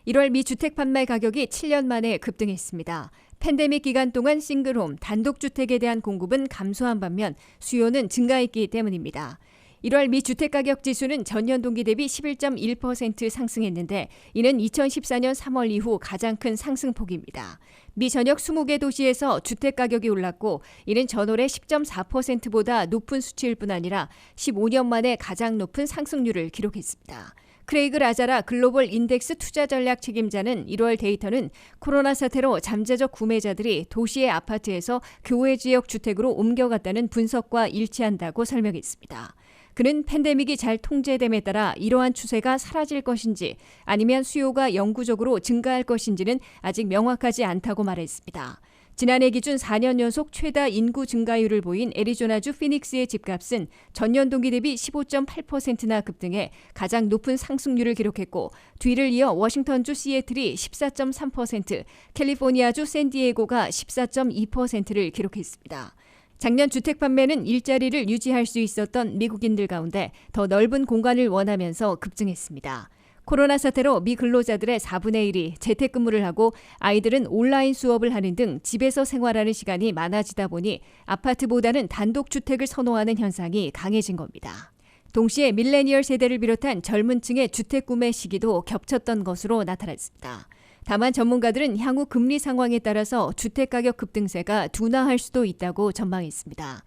1월 미 주택 판매 가격이 7년 만에 급등했습니다. 팬데믹 기간 동안 싱글홈, 단독주택에 대한 공급은 감소한 반면 수요는 증가했기 때문입니다. 1월 미 주택가격 지수는 전년 동기 대비 11.1% 상승했는데 이는 2014년 3월 이후 가장 큰 상승폭입니다. 미 전역 20개 도시에서 주택가격이 올랐고 이는 전월의 10.4%보다 높은 수치일 뿐 아니라 15년 만에 가장 높은 상승률을 기록했습니다. 크레이그 라자라 글로벌 인덱스 투자 전략 책임자는 1월 데이터는 코로나 사태로 잠재적 구매자들이 도시의 아파트에서 교외 지역 주택으로 옮겨갔다는 분석과 일치한다고 설명했습니다. 그는 팬데믹이 잘 통제됨에 따라 이러한 추세가 사라질 것인지 아니면 수요가 영구적으로 증가할 것인지는 아직 명확하지 않다고 말했습니다. 지난해 기준 4년 연속 최다 인구 증가율을 보인 애리조나주 피닉스의 집값은 전년 동기 대비 15.8%나 급등해 가장 높은 상승률을 기록했고 뒤를 이어 워싱턴주 시애틀이 14.3%, 캘리포니아주 샌디에고가 14.2%를 기록했습니다. 작년 주택 판매는 일자리를 유지할 수 있었던 미국인들 가운데 더 넓은 공간을 원하면서 급증했습니다. 코로나 사태로 미 근로자들의 4분의 1이 재택근무를 하고 아이들은 온라인 수업을 하는 등 집에서 생활하는 시간이 많아지다 보니 아파트보다는 단독주택을 선호하는 현상이 강해진 겁니다. 동시에 밀레니얼 세대를 비롯한 젊은 층의 주택 구매 시기도 겹쳤던 것으로 나타났습니다. 다만 전문가들은 향후 금리 상황에 따라서 주택가격 급등세가 둔화할 수도 있다고 전망했습니다.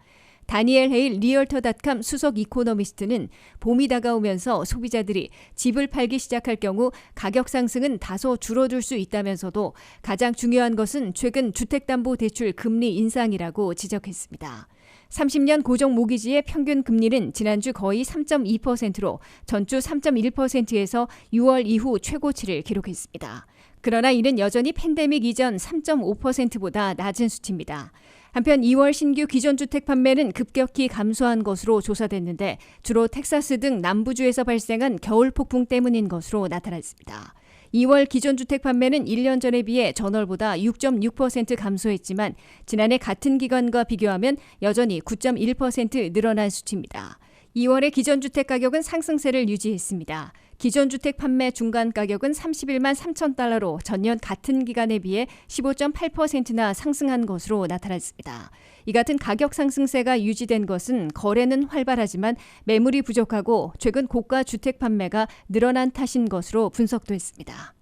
다니엘 헤일 리얼터닷컴 수석 이코노미스트는 봄이 다가오면서 소비자들이 집을 팔기 시작할 경우 가격 상승은 다소 줄어들 수 있다면서도 가장 중요한 것은 최근 주택담보대출 금리 인상이라고 지적했습니다. 30년 고정 모기지의 평균 금리는 지난주 거의 3.2%로 전주 3.1%에서 6월 이후 최고치를 기록했습니다. 그러나 이는 여전히 팬데믹 이전 3.5%보다 낮은 수치입니다. 한편 2월 신규 기존주택 판매는 급격히 감소한 것으로 조사됐는데 주로 텍사스 등 남부주에서 발생한 겨울 폭풍 때문인 것으로 나타났습니다. 2월 기존주택 판매는 1년 전에 비해 전월보다 6.6% 감소했지만 지난해 같은 기간과 비교하면 여전히 9.1% 늘어난 수치입니다. 2월의 기존주택 가격은 상승세를 유지했습니다. 기존주택 판매 중간 가격은 31만 3천 달러로 전년 같은 기간에 비해 15.8%나 상승한 것으로 나타났습니다. 이 같은 가격 상승세가 유지된 것은 거래는 활발하지만 매물이 부족하고 최근 고가 주택 판매가 늘어난 탓인 것으로 분석됐습니다.